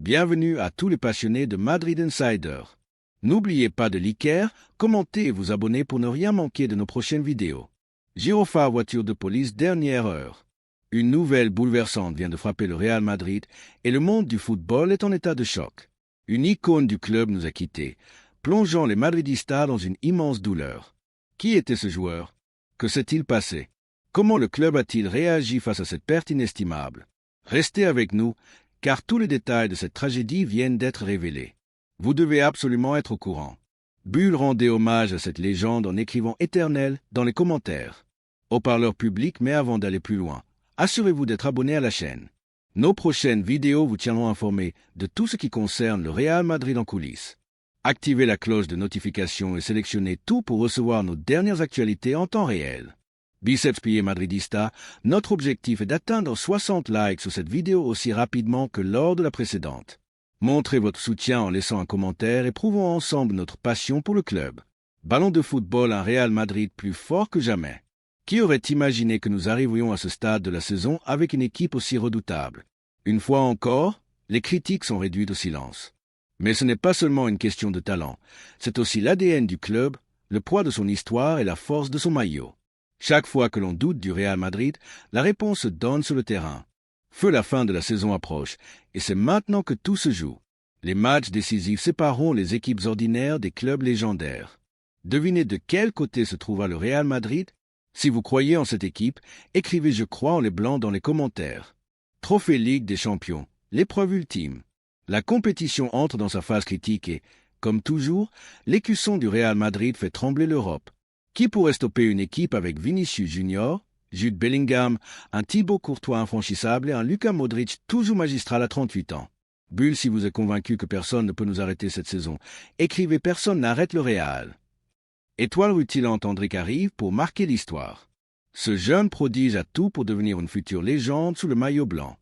Bienvenue à tous les passionnés de Madrid Insider. N'oubliez pas de liker, commenter et vous abonner pour ne rien manquer de nos prochaines vidéos. Gyrophare voiture de police dernière heure. Une nouvelle bouleversante vient de frapper le Real Madrid et le monde du football est en état de choc. Une icône du club nous a quittés, plongeant les Madridistas dans une immense douleur. Qui était ce joueur? Que s'est-il passé? Comment le club a-t-il réagi face à cette perte inestimable? Restez avec nous, car tous les détails de cette tragédie viennent d'être révélés. Vous devez absolument être au courant. Bull rendait hommage à cette légende en écrivant éternel dans les commentaires. Haut-parleur public, mais avant d'aller plus loin, assurez-vous d'être abonné à la chaîne. Nos prochaines vidéos vous tiendront informés de tout ce qui concerne le Real Madrid en coulisses. Activez la cloche de notification et sélectionnez tout pour recevoir nos dernières actualités en temps réel. Biceps plié Madridista, notre objectif est d'atteindre 60 likes sur cette vidéo aussi rapidement que lors de la précédente. Montrez votre soutien en laissant un commentaire et prouvons ensemble notre passion pour le club. Ballon de football, un Real Madrid plus fort que jamais. Qui aurait imaginé que nous arriverions à ce stade de la saison avec une équipe aussi redoutable? Une fois encore, les critiques sont réduites au silence. Mais ce n'est pas seulement une question de talent, c'est aussi l'ADN du club, le poids de son histoire et la force de son maillot. Chaque fois que l'on doute du Real Madrid, la réponse se donne sur le terrain. Feu, la fin de la saison approche, et c'est maintenant que tout se joue. Les matchs décisifs sépareront les équipes ordinaires des clubs légendaires. Devinez de quel côté se trouvera le Real Madrid? Si vous croyez en cette équipe, écrivez « Je crois » en les blancs dans les commentaires. Trophée Ligue des Champions, l'épreuve ultime. La compétition entre dans sa phase critique et, comme toujours, l'écusson du Real Madrid fait trembler l'Europe. Qui pourrait stopper une équipe avec Vinicius Junior, Jude Bellingham, un Thibaut Courtois infranchissable et un Luka Modric toujours magistral à 38 ans? Bull, si vous êtes convaincu que personne ne peut nous arrêter cette saison, écrivez « Personne n'arrête le Real ». Étoile rutilante, Endrick arrive pour marquer l'histoire. Ce jeune prodige a tout pour devenir une future légende sous le maillot blanc.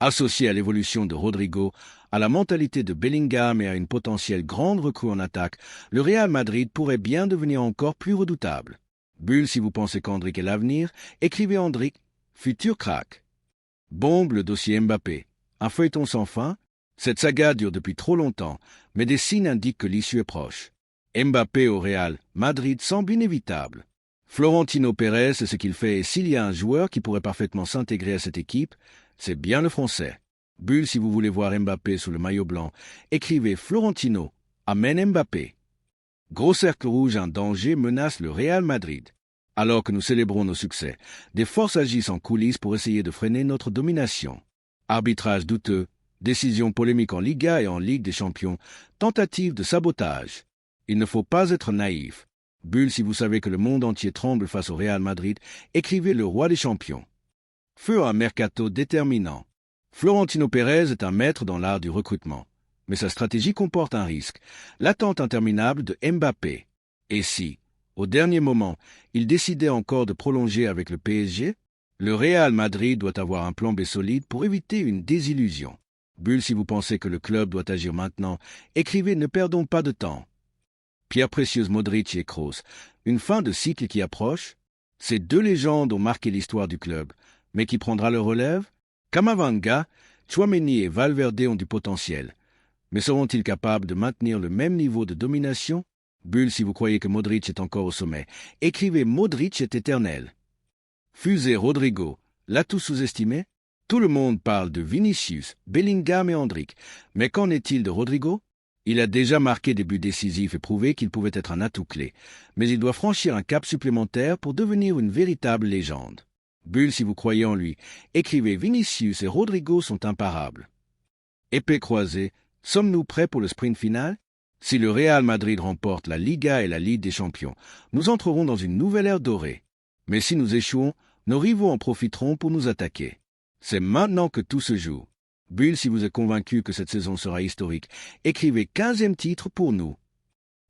Associé à l'évolution de Rodrigo, à la mentalité de Bellingham et à une potentielle grande recrue en attaque, le Real Madrid pourrait bien devenir encore plus redoutable. Bull, si vous pensez qu'Endrick est l'avenir, écrivez Endrick, futur crack. Bombe, le dossier Mbappé. Un feuilleton sans fin? Cette saga dure depuis trop longtemps, mais des signes indiquent que l'issue est proche. Mbappé au Real Madrid semble inévitable. Florentino Pérez c'est ce qu'il fait et s'il y a un joueur qui pourrait parfaitement s'intégrer à cette équipe, c'est bien le Français. Bull, si vous voulez voir Mbappé sous le maillot blanc, écrivez Florentino, amène Mbappé. Gros cercle rouge, un danger menace le Real Madrid. Alors que nous célébrons nos succès, des forces agissent en coulisses pour essayer de freiner notre domination. Arbitrage douteux, décisions polémiques en Liga et en Ligue des Champions, tentative de sabotage. Il ne faut pas être naïf. Bull, si vous savez que le monde entier tremble face au Real Madrid, écrivez le roi des champions. Feu, un mercato déterminant. Florentino Pérez est un maître dans l'art du recrutement. Mais sa stratégie comporte un risque, l'attente interminable de Mbappé. Et si, au dernier moment, il décidait encore de prolonger avec le PSG, le Real Madrid doit avoir un plan B solide pour éviter une désillusion. Bull, si vous pensez que le club doit agir maintenant, écrivez « Ne perdons pas de temps ». Pierre précieuse, Modric et Kroos, une fin de cycle qui approche. Ces deux légendes ont marqué l'histoire du club, mais qui prendra le relève? Camavinga, Tchouaméni et Valverde ont du potentiel. Mais seront-ils capables de maintenir le même niveau de domination? Bull, si vous croyez que Modric est encore au sommet, écrivez Modric est éternel. Fusée Rodrigo, l'atout sous-estimé? Tout le monde parle de Vinicius, Bellingham et Endrick, mais qu'en est-il de Rodrigo? Il a déjà marqué des buts décisifs et prouvé qu'il pouvait être un atout clé, mais il doit franchir un cap supplémentaire pour devenir une véritable légende. Bull, si vous croyez en lui, écrivez Vinicius et Rodrigo sont imparables. Épée croisée, sommes-nous prêts pour le sprint final? Si le Real Madrid remporte la Liga et la Ligue des Champions, nous entrerons dans une nouvelle ère dorée. Mais si nous échouons, nos rivaux en profiteront pour nous attaquer. C'est maintenant que tout se joue. Bull, si vous êtes convaincu que cette saison sera historique, écrivez 15e titre pour nous.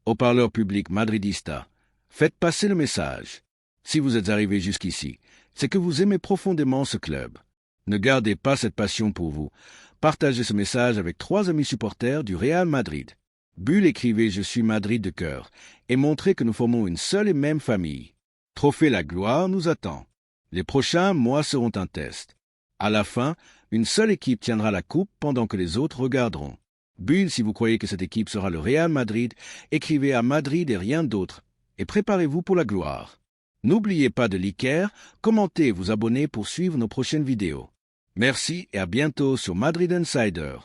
Haut-parleur public Madridista, faites passer le message. Si vous êtes arrivé jusqu'ici, c'est que vous aimez profondément ce club. Ne gardez pas cette passion pour vous. Partagez ce message avec 3 amis supporters du Real Madrid. Bull, écrivez « Je suis Madrid de cœur » et montrez que nous formons une seule et même famille. Trophée La Gloire nous attend. Les prochains mois seront un test. À la fin, Une seule équipe tiendra la coupe pendant que les autres regarderont. Bulle, si vous croyez que cette équipe sera le Real Madrid, écrivez à Madrid et rien d'autre, et préparez-vous pour la gloire. N'oubliez pas de liker, commenter et vous abonner pour suivre nos prochaines vidéos. Merci et à bientôt sur Madrid Insider.